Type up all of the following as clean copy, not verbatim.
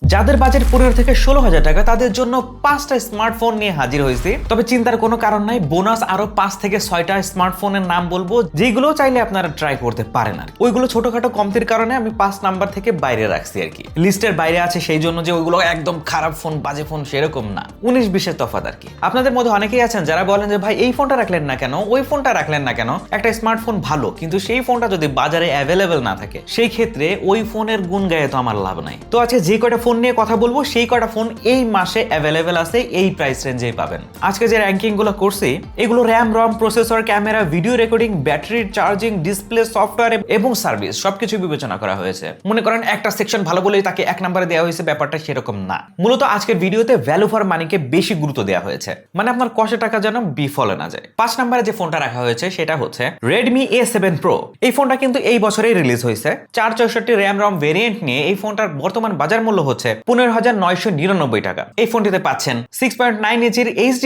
যাদের বাজেট 15 থেকে 16,000 টাকা তাদের জন্য 5টা স্মার্টফোন নিয়ে হাজির হয়েছি। তবে চিন্তার কোনো কারণ নাই, বোনাস আরো 5 থেকে 6টা স্মার্টফোনের নাম বলবো যেগুলো চাইলে আপনারা ট্রাই করতে পারেন। আর ওইগুলো ছোটখাটো কমতির কারণে আমি 5 নাম্বার থেকে বাইরে রাখছি আর কি। লিস্টের বাইরে আছে সেই জন্য যে ওইগুলো একদম খারাপ ফোন, বাজে ফোন সেরকম না, 19-20 তফাৎ আর কি। আপনাদের মধ্যে অনেকেই আছেন যারা বলেন যে ভাই এই ফোনটা রাখলেন না কেন, ওই ফোনটা রাখলেন না কেন। একটা স্মার্টফোন ভালো, কিন্তু সেই ফোনটা যদি বাজারে অ্যাভেলেবেল না থাকে সেই ক্ষেত্রে ওই ফোনের গুণ গায়ে তো আমার লাভ নাই। তো আছে যে কয়টা ফোন নিয়ে কথা বলবো সেই কয়টা ফোন এই মাসে অ্যাভেলেবেল আছে, এই প্রাইস রেঞ্জেই পাবেন। আজকে যে র্যাঙ্কিং গুলো করছি এগুলো RAM, ROM, processor, camera, video recording, battery, charging, display, software এবং সার্ভিস সবকিছু বিবেচনা করা হয়েছে। মনে করেন একটা সেকশন ভালো বলেই তাকে 1 নম্বরে দেওয়া হয়েছে, ব্যাপারটা সেরকম না। মূলত আজকের ভিডিওতে ভ্যালু ফর মানিকে বেশি গুরুত্ব দেওয়া হয়েছে, মানে আপনার কষে টাকা যেন বিফলে না যায়। 5 নম্বরে যে ফোনটা রাখা হয়েছে সেটা হচ্ছে Redmi A7 Pro। এই ফোনটা কিন্তু এই বছরেই রিলিজ হয়েছে। 464 র্যাম রম ভেরিয়েন্ট নিয়ে এই ফোনটার বর্তমান বাজার মূল্য হচ্ছে 15,999 টাকা। এই ফোনটিতে পাচ্ছেন 6.9 ইঞ্চির HD+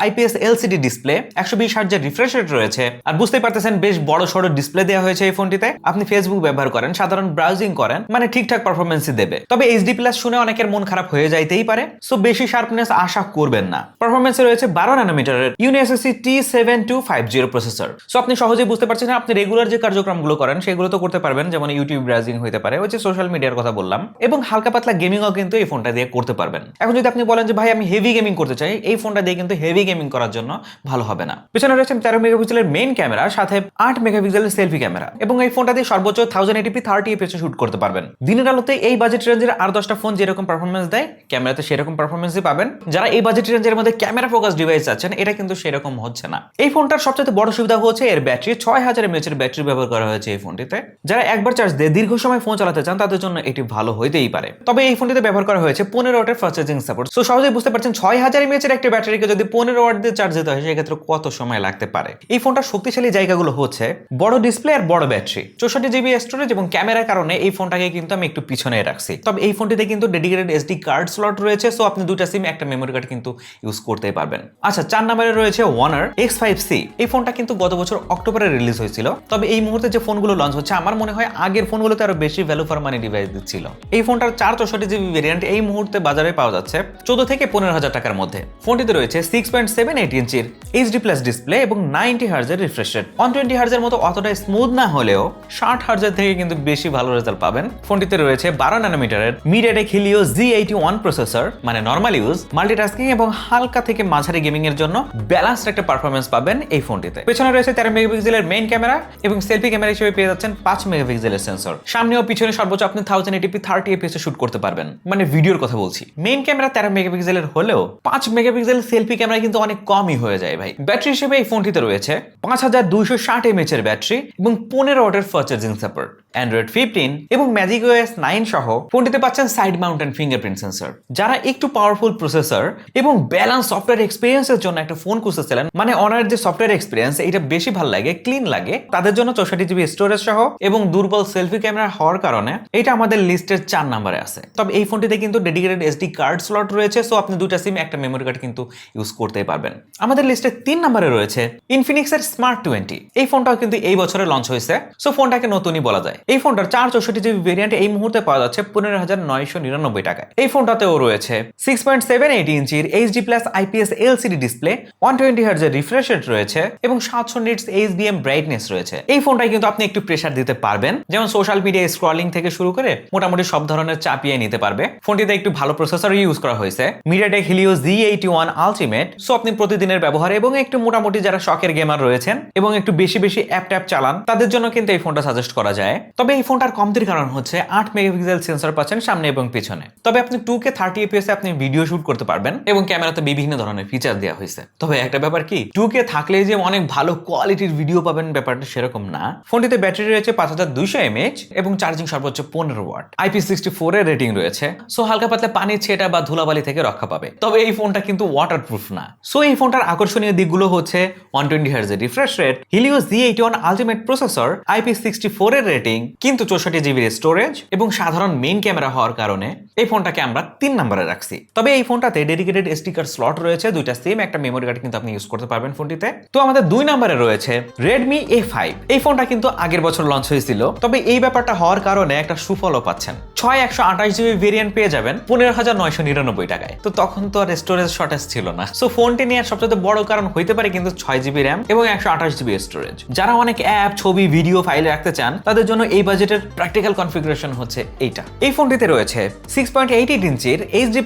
IPS LCD ডিসপ্লে, 120 হার্টজের রিফ্রেশ রেট রয়েছে। আর বুঝতেই পারতেছেন বেশ বড় সড়ো ডিসপ্লে দেওয়া হয়েছে এই ফোনটিতে। আপনি ফেসবুক ব্যবহার করেন, সাধারণ ব্রাউজিং করেন, মানে ঠিকঠাক পারফরমেন্সই দেবে। তবে HD+ শুনে অনেকের মন খারাপ হয়ে যাইতেই পারে, সো বেশি শার্পনেস আশা করবেন না। পারফরমেন্সে রয়েছে 12 ন্যানোমিটারের UniSoC T7250 প্রসেসর। সো আপনি সহজেই বুঝতে পারছেন আপনি রেগুলার যে কার্যক্রমগুলো করেন সেগুলো তো করতে পারবেন, যেমন ইউটিউব ব্রাউজিং হতে পারে, ওই যে সোশ্যাল মিডিয়ার কথা বললাম, এবং হালকা পাতলা গেমিংও কিন্তু এই ফোনটা দিয়ে করতে পারবেন। এখন যদি আপনি বলেন যে ভাই আমি হেভি গেমিং করতে চাই, এই ফোনটা দিয়ে কিন্তু হেভি গেমিং করার জন্য ভালো হবে না। পিছনে রয়েছে 13 মেগাপিক্সেলের মেইন ক্যামেরা, সাথে 8 মেগাপিক্সেলের সেলফি ক্যামেরা, এবং এই ফোনটা দিয়ে সর্বোচ্চ 1080p 30fps শুট করতে পারবেন। দিনের আলোতে এই বাজেট রেঞ্জের আর 10টা ফোন যেরকম পারফরমেন্স দেয় ক্যামেরাতে সেরকম পারফরমেন্সই পাবেন। যারা এই বাজেট রেঞ্জের মধ্যে ক্যামেরা ফোকাস ডিভাইস আছেন এটা কিন্তু সেরকম হচ্ছে না। এই ফোনটার সবচেয়ে বড় সুবিধা হচ্ছে এর ব্যাটারি, 6000 mAh এর ব্যাটারি ব্যবহার করা হয়েছে এই ফোনটিতে। যারা একবার চার্জ দিয়ে দীর্ঘ সময় ফোন চালাতে চান তাদের জন্য এটি ভালো হইতেই পারে। তবে এই ফোনটিতে ব্যবহার করা হয়েছে 15 ওয়াটের ফাস্ট চার্জিং সাপোর্ট। সো সহজেই বুঝতে পারছেন 6000 mAh এর একটা ব্যাটারিকে যদি 15 ওয়াট দিয়ে চার্জ দিতে হয় সেক্ষেত্রে কত সময় লাগতে পারে। এই ফোনটার শক্তিশালী জায়গাগুলো হচ্ছে বড় ডিসপ্লে আর বড় ব্যাটারি, 64GB স্টোরেজ এবং ক্যামেরার কারণে এই ফোনটাকে কিন্তু আমি একটু পিছনে রাখছি। তবে এই ফোনটিতে কিন্তু ডেডিকেটেড SD কার্ড স্লট রয়েছে, সো আপনি দুইটা সিম একটা মেমোরি কার্ড কিন্তু ইউজ করতেই পারবেন। আচ্ছা, 4 নম্বরে রয়েছে Honor X5C। এই ফোনটা কিন্তু গত বছর অক্টোবরে রিলিজ হয়েছিল। তবে এই মুহূর্তে যে ফোনগুলো লঞ্চ হচ্ছে আমার মনে হয় আগের ফোনগুলোতে আরো বেশি ভ্যালু ফর মানি ডিভাইস দিচ্ছিল। এই ফোনটার 464GB ভেরিয়েন্ট এই মুহূর্তে বাজারে পাওয়া যাচ্ছে 14 থেকে 15,000 টাকার মধ্যে। ফোনটিতে রয়েছে 6.78 ইঞ্চির HD+ ডিসপ্লে এবং 90 হার্জের রিফ্রেশ রেট। 120 হার্জের মতো অতটা স্মুথ না হলেও 60 হার্জের থেকে কিন্তু বেশি ভালো রেজাল্ট পাবেন। ফোনটিতে রয়েছে 12 ন্যানোমিটারের MediaTek Helio Z81 প্রসেসর, মানে নরমাল ইউজ, মাল্টিটাস্কিং এবং হালকা থেকে মাঝারি গেমিং এর জন্য ব্যালেন্সড একটা পারফরম্যান্স পাবেন এই ফোনটিতে। পেছনে রয়েছে 13 মেগাপিক্সেলের মেইন ক্যামেরা এবং সেলফি ক্যামেরা হিসেবে পেয়ে যাচ্ছেন 5 মেগাপিক্সেলের সেন্সর। সামনে ও পিছনে সর্বোচ্চ আপনি 1080p 30fps শুট করতে পারবেন, মানে ভিডিওর কথা বলছি। মেইন ক্যামেরা 13 মেগাপিক্সেলের হলেও 5 মেগাপিক্সেল সেলফি ক্যামেরা কিন্তু অনেক কমই হয়ে যায় ভাই। ব্যাটারি হিসেবে এই ফোনটিতে রয়েছে 5260 mAh এর ব্যাটারি এবং 15 ওয়াটের ফাস্ট চার্জিং সাপোর্ট। Android 15 এবং magicOS 9 সহ ফোনটিতে পাচ্ছেন সাইড মাউন্টেন ফিঙ্গারপ্রিন্ট সেন্সর। যারা একটু পাওয়ারফুল প্রসেসর এবং ব্যালেন্স সফটওয়্যার এক্সপেরিয়েন্সের জন্য একটা ফোন খুঁজতেছিলেন, মানে Honor যে সফটওয়্যার এক্সপেরিয়েন্স এটা বেশি ভালো লাগে, ক্লিন লাগে, তাদের জন্য 64GB স্টোরেজ সহ এবং দুর্বল সেলফি ক্যামেরা হওয়ার কারণে এটা আমাদের লিস্টের 4 নম্বরে আছে। তবে এই ফোনটিতে কিন্তু ডেডিকেটেড SD কার্ড স্লট রয়েছে, সো আপনি দুইটা সিম একটা মেমোরি কার্ড কিন্তু ইউজ করতেই পারবেন। আমাদের লিস্টে 3 নম্বরে রয়েছে Infinix এর Smart 20। এই ফোনটাও কিন্তু এই বছরে লঞ্চ হয়েছে, সো ফোনটাকে নতুনই বলা যায়। এই ফোনটার 464GB ভেরিয়েন্ট এই মুহূর্তে পাওয়া যাচ্ছে 15,999 টাকায়। এই ফোনটাতেও রয়েছে 6.78 ইঞ্চির HD+ IPS LCD ডিসপ্লে, 120 হার্জের রিফ্রেশ রেট রয়েছে এবং 700 নিটস HBM ব্রাইটনেস রয়েছে। এই ফোনটায় কিন্তু আপনি একটু প্রেসার দিতে পারবেন, যেমন সোশ্যাল মিডিয়া স্ক্রলিং থেকে শুরু করে মোটামুটি সব ধরনের চাপিয়ে নিতে পারবে। ফোনটিতে একটু ভালো প্রসেসর ইউজ করা হয়েছে, MediaTek Helio Z81 Ultimate। So আপনি প্রতিদিনের ব্যবহার এবং একটু মোটামুটি যারা শখের গেমার রয়েছেন এবং একটু বেশি বেশি অ্যাপ ট্যাপ চালান তাদের জন্য কিন্তু এই ফোনটা সাজেস্ট করা যায়। তবে এই ফোনটার কমতির কারণ হচ্ছে 8 মেগাপিক্সেল সেন্সর পাচ্ছেন সামনে এবং পিছনে। তবে আপনি 2K 30fps আপনি ভিডিও শুট করতে পারবেন এবং ক্যামেরাতে বিভিন্ন ধরনের ফিচার দেওয়া হয়েছে। তবে একটা ব্যাপার কি, 2K থাকলে যে অনেক ভালো কোয়ালিটির ভিডিও পাবেন ব্যাপারটা সেরকম না। ফোনটিতে ব্যাটারি রয়েছে 5200 mAh এবং চার্জিং সর্বোচ্চ 15 ওয়াট। IP64 এর রেটিং রয়েছে, সো হালকা পাতলা পানি ছেটা বা ধুলাবালি থেকে রক্ষা পাবে। তবে এই ফোনটা কিন্তু ওয়াটারপ্রুফ না। সো এই ফোনটার আকর্ষণীয় দিকগুলো হচ্ছে 120 hertz refresh rate, Helio Z81 Ultimate processor, IP64 এর রেটিং প্রসেসিং কিন্তু 64 জিবি স্টোরেজ এবং সাধারণ মেইন ক্যামেরা হওয়ার কারণে এই ফোনটাকে আমরা 3 নম্বরে রাখছি। তবে এই ফোনটাতে ডেডিকেটেড এসডি কার্ড স্লট রয়েছে, দুইটা সিম, একটা মেমোরি কার্ড কিন্তু আপনি ইউজ করতে পারবেন ফোনটিতে। তো আমাদের 2 নম্বরে রয়েছে Redmi A5। এই ফোনটা কিন্তু আগের বছর লঞ্চ হয়েছিল, তবে এই ব্যাপারটা হওয়ার কারণে একটা সুফলও পাচ্ছেন। 128GB ভেরিয়েন্ট পেয়ে যাবেন 15,999 টাকায়। তো তখন তো আর স্টোরেজ শর্টেজ ছিল না। সো ফোনটি নেওয়ার সবচেয়ে বড় কারণ হইতে পারে কিন্তু 6GB র্যাম এবং 128GB স্টোরেজ। যারা অনেক অ্যাপ, ছবি, ভিডিও ফাইলে রাখতে চান তাদের জন্য এই বাজেটের প্র্যাকটিক্যাল কনফিগারেশন হচ্ছে এইটা। এই ফোনটিতে রয়েছে 6.88 ইঞ্চির HD+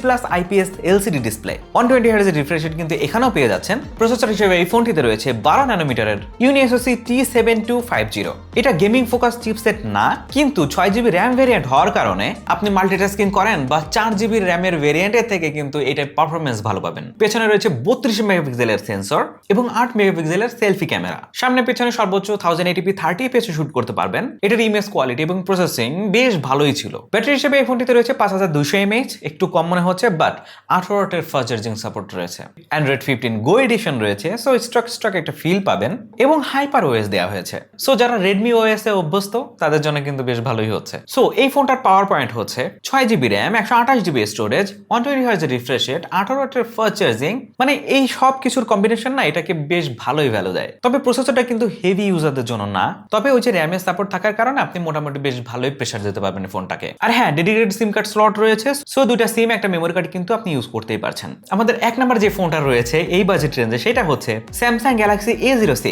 IPS LCD display, 120Hz refresh rate কিন্তু এখানেও পেয়ে যাচ্ছেন। প্রসেসর হিসেবে এই ফোনটিতে রয়েছে 12 ন্যানোমিটারের UniSoC T7250। এটা গেমিং ফোকাস চিপসেট না, কিন্তু 6GB র্যাম ভেরিয়েন্ট হওয়ার কারণে আপনি মাল্টিটাস্কিং করেন বা 4GB র্যামের ভেরিয়েন্টের থেকে কিন্তু এটা পারফরমেন্স ভালো পাবেন। পেছনে রয়েছে 32 মেগাপিক্সেলের সেন্সর এবং 8 মেগাপিক্সেলের সেলফি ক্যামেরা। সামনে পেছনে সর্বোচ্চ 1080p 30fps শুট করতে পারবেন। এটার ইমেজ কোয়ালিটি এবং প্রসেসিং বেশ ভালোই ছিল। ব্যাটারি হিসেবে এই ফোনটিতে রয়েছে 5200 mAh, একটু কম মনে হচ্ছে, বাট 18 ওয়াটের ফাস্ট চার্জিং সাপোর্ট রয়েছে। Android 15 Go এডিশন রয়েছে, সো স্টক একটা ফিল পাবেন এবং হাইপার ওএস দেওয়া হয়েছে। সো যারা Redmi OS এ অভ্যস্ত তাদের জন্য কিন্তু বেশ ভালোই হচ্ছে। সো এই ফোনটার পাওয়ার পয়েন্ট হচ্ছে 6GB RAM, 128GB storage, 120Hz refresh rate, 18 ওয়াটের ফাস্ট চার্জিং। মানে এই সব কিছুর কম্বিনেশন না এটাকে বেশ ভালোই ভ্যালু দেয়। তবে প্রসেসরটা কিন্তু হেভি ইউজারদের জন্য না, তবে ওই যে র্যামের সাপোর্ট থাকার কারণে আপনি মোটামুটি বেশ ভালোই প্রেসার দিতে পারবেন ফোনটাকে। আর হ্যাঁ, ডেডিকেটেড সিম কার্ড স্লট রয়েছে, সো দুইটা সিম, একটা মেমোরি কার্ড কিন্তু আপনি ইউজ করতেই পারছেন। আমাদের 1 নাম্বার যে ফোনটা রয়েছে এই বাজেট রেঞ্জে সেটা হচ্ছে Samsung Galaxy A06।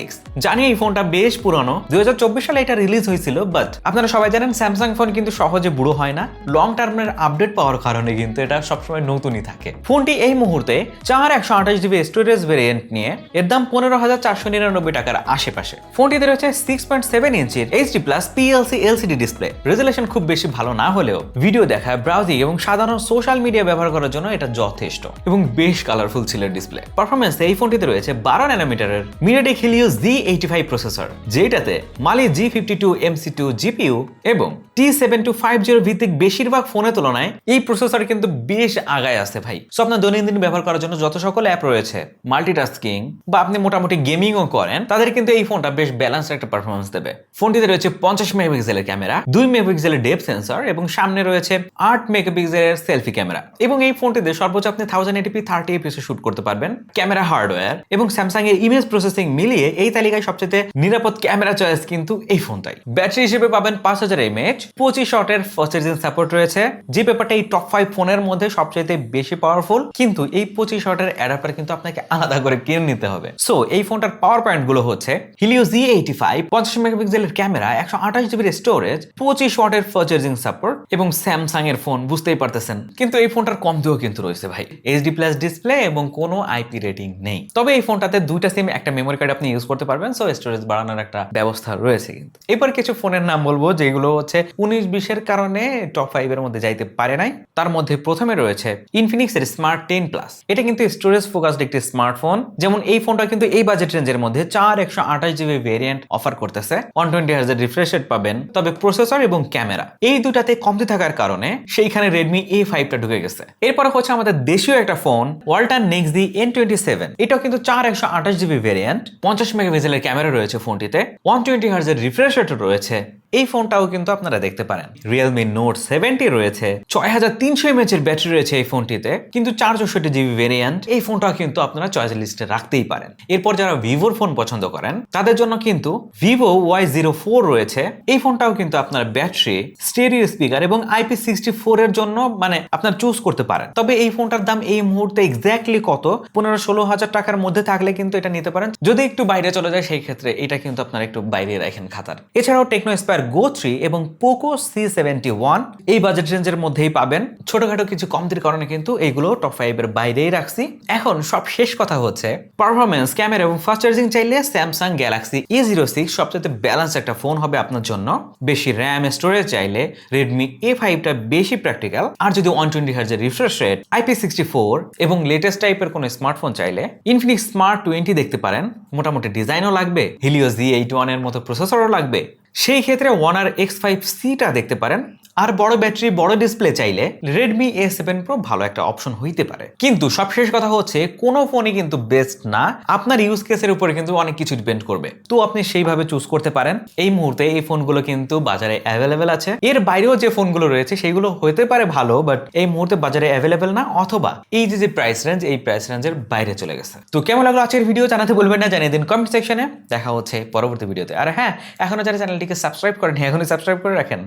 জানি এই ফোনটা বেশ পুরনো, 2024 সালে এটা রিলিজ হয়েছিল, বাট আপনারা সবাই জানেন স্যামসাং ফোন কিন্তু সহজে বুড়ো হয় না। লং টার্মের আপডেট পাওয়ার কারণে কিন্তু এটা সবসময় নতুনই থাকে। ফোনটি এই মুহূর্তে 128GB স্টোরেজ ভেরিয়েন্ট নিয়ে এর দাম 15,499 টাকার আশেপাশে। ফোনটিতে রয়েছে 6.7 ইঞ্চির HD+ PLC LCD display. Resolution খুব বেশি ভালো না হলেও ভিডিও দেখা, ব্রাউজিং এবং সাধারণ সোশ্যাল মিডিয়া ব্যবহার করার জন্য এটা যথেষ্ট এবং বেশ কালারফুল ছিল ডিসপ্লে। পারফরমেন্স এই ফোনটিতে রয়েছে 12 ন্যানোমিটারের MediaTek Helio Z85 প্রসেসর, যেটাতে Mali G52 MC2 GPU এবং T7250 ভিত্তিক বেশিরভাগ ফোনের তুলনায় এই প্রসেসর কিন্তু বেশ আগায় আছে ভাই। সো আপনার দৈনন্দিন ব্যবহার করার জন্য যত সকল অ্যাপ রয়েছে, মাল্টিটাস্কিং বা আপনি মোটামুটি গেমিংও করেন, তাদের কিন্তু এই ফোনটা বেশ ব্যালেন্সড একটা পারফরমেন্স দেবে। ফোনটিতে রয়েছে 50 মেগাপিক্সেলের ক্যামেরা, 2 মেগাপিক্সেলের ডেপথ সেন্সর এবং সামনে রয়েছে 8 মেগাপিক্সেলের সেলফি ক্যামেরা। এবং এই ফোনটিতে সর্বোচ্চ আপনি 1080p 30fps শুট করতে পারবেন। ক্যামেরা হার্ডওয়্যার এবং স্যামসাং এর ইমেজ প্রসেসিং মিলিয়ে এই তালিকায় সবচেয়ে নিরাপদ ক্যামেরা চয়েস কিন্তু এই ফোনটাই। ব্যাটারি হিসেবে পাবেন 5000 mAh, 25 ওয়াটের ফাস্ট চার্জিং সাপোর্ট রয়েছে, যে ব্যাপারটা এই টপ 5 ফোনের মধ্যে সবচেয়ে বেশি পাওয়ারফুল। কিন্তু এই 25 ওয়াটের অ্যাডাপ্টার কিন্তু আপনাকে আলাদা করে কিনে নিতে হবে। সো এই ফোনটার পাওয়ার পয়েন্ট গুলো হচ্ছে Helio Z85, 50 মেগাপিক্সেলের ক্যামেরা, 128GB স্টোরেজ, 25 ওয়াটের ফাস্ট চার্জিং সাপোর্ট এবং স্যামসাং এর ফোন বুঝতেই পারতেছেন। কিন্তু এই ফোনটার কম দিয়েও কিন্তু রয়েছে ভাই HD+ ডিসপ্লে এবং কোনো IP রেটিং নেই। তবে এই ফোনটাতে দুইটা সিম, একটা মেমোরি কার্ড আপনি ইউজ করতে পারবেন, সো স্টোরেজ বাড়ানোর একটা ব্যবস্থা রয়েছে। কিন্তু এবার কিছু ফোনের নাম বলবো যেগুলো হচ্ছে 19-20 কারণে টপ 5 এর মধ্যে যাইতে পারে নাই। তার মধ্যে প্রথমে রয়েছে Infinix এর Smart 10 Plus। এটা কিন্তু স্টোরেজ ফোকাসড একটি স্মার্টফোন। যেমন এই ফোনটা কিন্তু এই বাজেট রেঞ্জের মধ্যে 128GB ভেরিয়েন্ট অফার করতেছে, 120Hz রিফ্রেশ রেট পাবেন। তবে প্রসেসর এবং ক্যামেরা এই দুটাতে কমতি থাকার কারণে সেইখানে Redmi A5টা ঢুকে গেছে। এরপরে হচ্ছে আমাদের দেশীয় একটা ফোন Walton Nexi N27। এটাও কিন্তু 128GB ভেরিয়েন্ট, 50 মেগাপিক্সেলের ক্যামেরা রয়েছে ফোনটিতে, 120Hz রিফ্রেশ রেট রয়েছে। এই ফোনটাও কিন্তু আপনারা দেখতে পারেন। Realme Note 70 রয়েছে, 6300 mAh এর ব্যাটারি রয়েছে এই ফোনটিতে, কিন্তু 464GB ভেরিয়েন্ট। এই ফোনটাও কিন্তু আপনারা চয়েস লিস্টে রাখতেই পারেন। এরপর যারা ভিভোর ফোন পছন্দ করেন তাদের জন্য কিন্তু Vivo Y04 রয়েছে। এই ফোনটাও কিন্তু আপনার ব্যাটারি, স্টেরিও স্পিকার এবং IP64 এর জন্য মানে আপনার চুজ করতে পারেন। তবে এই ফোনটার দাম এই মুহূর্তে এক্স্যাক্টলি কত, 15-16 হাজার টাকার মধ্যে থাকলে কিন্তু এটা নিতে পারেন। যদি একটু বাইরে চলে যায় সেই ক্ষেত্রে এটা কিন্তু আপনারা একটু বাইরে রাখেন খাতার। এছাড়াও Tecno Aspire Go 3 এবং Poco C71 এই বাজেট রেঞ্জের মধ্যেই পাবেন। ছোটখাটো কিছু কমতির কারণে কিন্তু এইগুলো টপ 5 এর বাইরেই রাখছি। এখন সব শেষ কথা হচ্ছে পারফরমেন্স, ক্যামেরা এবং ফাস্ট চার্জিং চাইলে Samsung Galaxy A06 সবচেয়ে ব্যালেন্স একটা ফোন হবে আপনার জন্য। বেশি র্যাম, স্টোরেজ চাইলে Redmi A5টা বেশি প্র্যাকটিক্যাল। আর যদি 120Hz রিফ্রেশ রেট, IP64 এবং লেটেস্ট টাইপের কোনো স্মার্টফোন চাইলে Infinix Smart 20 দেখতে পারেন। মোটামুটি ডিজাইনও লাগবে, Helio Z81 এর মতো প্রসেসরও লাগবে, সেই ক্ষেত্রে Honor X5C টা দেখতে পারেন। আর বড় ব্যাটারি বড় ডিসপ্লে চাইলে Redmi A7 Pro ভালো একটা অপশন হইতে পারে। কিন্তু সবশেষ কথা হচ্ছে কোনো ফোনই কিন্তু বেস্ট না, আপনার ইউজ কেসের উপরে কিন্তু অনেক কিছু ডিপেন্ড করবে। তো আপনি সেইভাবে চুজ করতে পারেন। এই মুহূর্তে এই ফোনগুলো কিন্তু বাজারে অ্যাভেলেবেল আছে। এর বাইরেও যে ফোনগুলো রয়েছে সেগুলো হতে পারে ভালো, বাট এই মুহূর্তে বাজারে অ্যাভেলেবেল না, অথবা এই যে প্রাইস রেঞ্জ এই প্রাইস রেঞ্জের বাইরে চলে গেছে। তো কেমন লাগলো আজকের ভিডিও জানাতে বলবেন না, জানিয়ে দিন কমেন্ট সেকশনে। দেখা হচ্ছে পরবর্তী ভিডিওতে। আর হ্যাঁ, এখনো যারা চ্যানেলটিকে সাবস্ক্রাইব করেন এখনই সাবস্ক্রাইব করে রাখেন।